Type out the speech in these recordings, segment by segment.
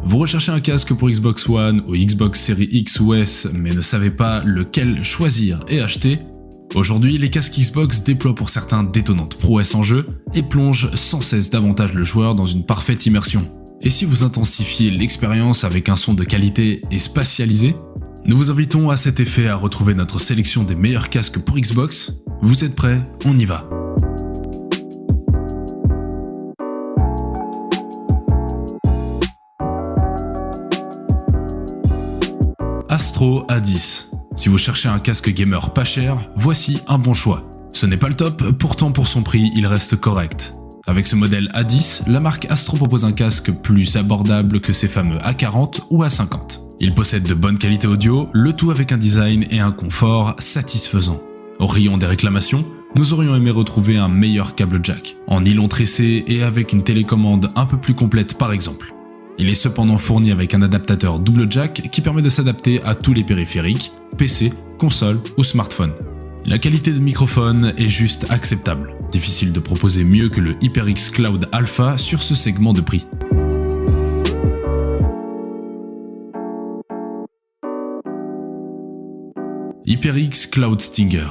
Vous recherchez un casque pour Xbox One ou Xbox Series X ou S mais ne savez pas lequel choisir et acheter? Aujourd'hui, les casques Xbox déploient pour certains d'étonnantes prouesses en jeu et plongent sans cesse davantage le joueur dans une parfaite immersion. Et si vous intensifiez l'expérience avec un son de qualité et spatialisé? Nous vous invitons à cet effet à retrouver notre sélection des meilleurs casques pour Xbox. Vous êtes prêts? On y va! Astro A10. Si vous cherchez un casque gamer pas cher, voici un bon choix. Ce n'est pas le top, pourtant pour son prix, il reste correct. Avec ce modèle A10, la marque Astro propose un casque plus abordable que ses fameux A40 ou A50. Il possède de bonnes qualités audio, le tout avec un design et un confort satisfaisant. Au rayon des réclamations, nous aurions aimé retrouver un meilleur câble jack, en nylon tressé et avec une télécommande un peu plus complète par exemple. Il est cependant fourni avec un adaptateur double jack qui permet de s'adapter à tous les périphériques, PC, console ou smartphone. La qualité de microphone est juste acceptable. Difficile de proposer mieux que le HyperX Cloud Alpha sur ce segment de prix. HyperX Cloud Stinger.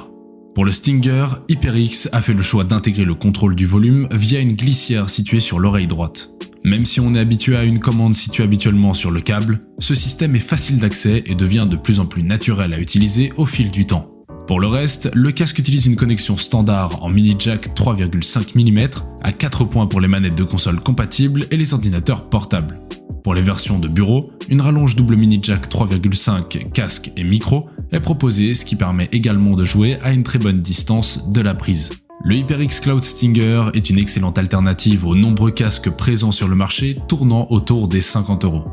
Pour le Stinger, HyperX a fait le choix d'intégrer le contrôle du volume via une glissière située sur l'oreille droite. Même si on est habitué à une commande située habituellement sur le câble, ce système est facile d'accès et devient de plus en plus naturel à utiliser au fil du temps. Pour le reste, le casque utilise une connexion standard en mini jack 3,5 mm à 4 points pour les manettes de console compatibles et les ordinateurs portables. Pour les versions de bureau, une rallonge double mini jack 3,5 casque et micro est proposée, ce qui permet également de jouer à une très bonne distance de la prise. Le HyperX Cloud Stinger est une excellente alternative aux nombreux casques présents sur le marché tournant autour des 50 €.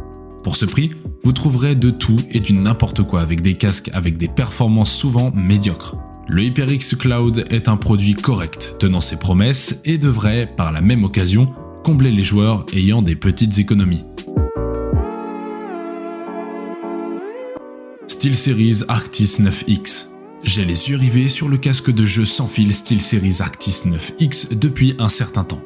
Pour ce prix, vous trouverez de tout et du n'importe quoi avec des casques avec des performances souvent médiocres. Le HyperX Cloud est un produit correct, tenant ses promesses et devrait, par la même occasion, combler les joueurs ayant des petites économies. SteelSeries Arctis 9X. J'ai les yeux rivés sur le casque de jeu sans fil SteelSeries Arctis 9X depuis un certain temps.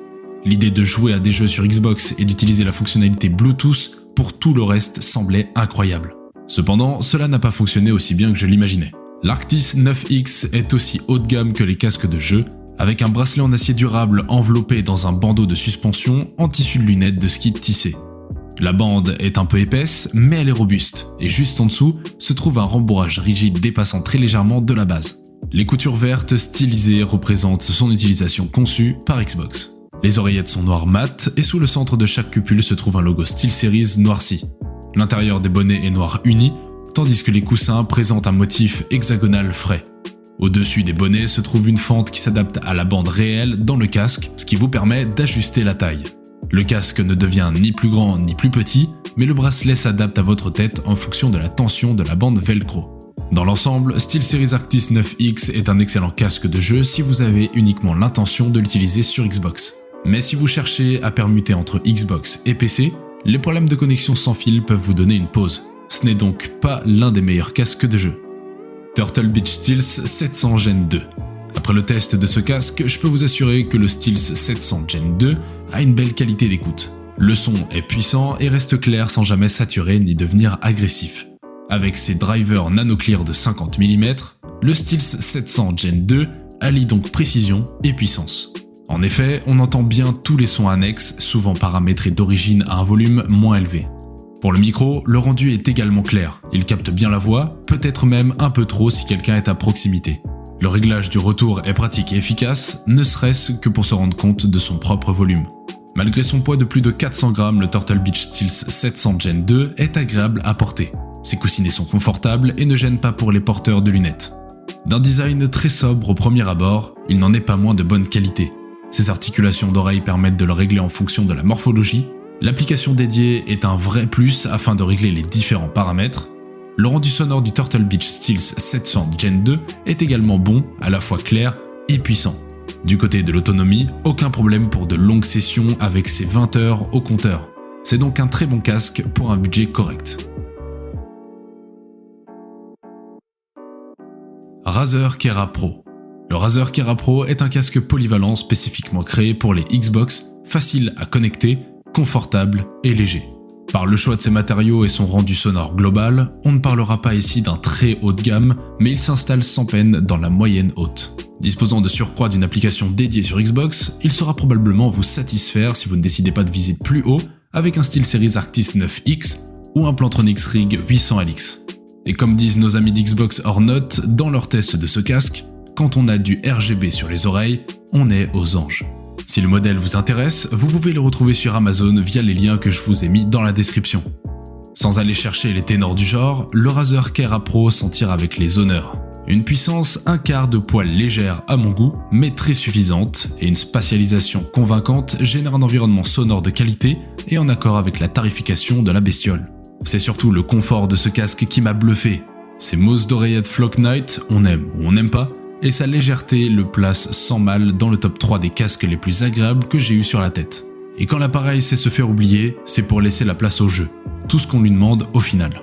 L'idée de jouer à des jeux sur Xbox et d'utiliser la fonctionnalité Bluetooth pour tout le reste semblait incroyable. Cependant, cela n'a pas fonctionné aussi bien que je l'imaginais. L'Arctis 9X est aussi haut de gamme que les casques de jeu, avec un bracelet en acier durable enveloppé dans un bandeau de suspension en tissu de lunettes de ski tissé. La bande est un peu épaisse, mais elle est robuste, et juste en dessous se trouve un rembourrage rigide dépassant très légèrement de la base. Les coutures vertes stylisées représentent son utilisation conçue par Xbox. Les oreillettes sont noires mat, et sous le centre de chaque cupule se trouve un logo SteelSeries noirci. L'intérieur des bonnets est noir uni, tandis que les coussins présentent un motif hexagonal frais. Au-dessus des bonnets se trouve une fente qui s'adapte à la bande réelle dans le casque, ce qui vous permet d'ajuster la taille. Le casque ne devient ni plus grand ni plus petit, mais le bracelet s'adapte à votre tête en fonction de la tension de la bande velcro. Dans l'ensemble, SteelSeries Arctis 9X est un excellent casque de jeu si vous avez uniquement l'intention de l'utiliser sur Xbox. Mais si vous cherchez à permuter entre Xbox et PC, les problèmes de connexion sans fil peuvent vous donner une pause. Ce n'est donc pas l'un des meilleurs casques de jeu. Turtle Beach Steels 700 Gen 2. Après le test de ce casque, je peux vous assurer que le Steels 700 Gen 2 a une belle qualité d'écoute. Le son est puissant et reste clair sans jamais saturer ni devenir agressif. Avec ses drivers nano-clear de 50 mm, le Steels 700 Gen 2 allie donc précision et puissance. En effet, on entend bien tous les sons annexes, souvent paramétrés d'origine à un volume moins élevé. Pour le micro, le rendu est également clair. Il capte bien la voix, peut-être même un peu trop si quelqu'un est à proximité. Le réglage du retour est pratique et efficace, ne serait-ce que pour se rendre compte de son propre volume. Malgré son poids de plus de 400 grammes, le Turtle Beach Steels 700 Gen 2 est agréable à porter. Ses coussinets sont confortables et ne gênent pas pour les porteurs de lunettes. D'un design très sobre au premier abord, il n'en est pas moins de bonne qualité. Ses articulations d'oreilles permettent de le régler en fonction de la morphologie. L'application dédiée est un vrai plus afin de régler les différents paramètres. Le rendu sonore du Turtle Beach Steels 700 Gen 2 est également bon, à la fois clair et puissant. Du côté de l'autonomie, aucun problème pour de longues sessions avec ses 20 heures au compteur. C'est donc un très bon casque pour un budget correct. Razer Kera Pro. Le Razer Kera Pro est un casque polyvalent spécifiquement créé pour les Xbox, facile à connecter, confortable et léger. Par le choix de ses matériaux et son rendu sonore global, on ne parlera pas ici d'un très haut de gamme, mais il s'installe sans peine dans la moyenne haute. Disposant de surcroît d'une application dédiée sur Xbox, il saura probablement vous satisfaire si vous ne décidez pas de viser plus haut avec un SteelSeries Arctis 9X ou un Plantronics Rig 800LX. Et comme disent nos amis d'Xbox or Not dans leur test de ce casque, quand on a du RGB sur les oreilles, on est aux anges. Si le modèle vous intéresse, vous pouvez le retrouver sur Amazon via les liens que je vous ai mis dans la description. Sans aller chercher les ténors du genre, le Razer Kera Pro s'en tire avec les honneurs. Une puissance un quart de poil légère à mon goût, mais très suffisante, et une spatialisation convaincante génère un environnement sonore de qualité et en accord avec la tarification de la bestiole. C'est surtout le confort de ce casque qui m'a bluffé. Ses mousses d'oreillettes Flock Night, on aime ou on n'aime pas, et sa légèreté le place sans mal dans le top 3 des casques les plus agréables que j'ai eu sur la tête. Et quand l'appareil sait se faire oublier, c'est pour laisser la place au jeu. Tout ce qu'on lui demande au final.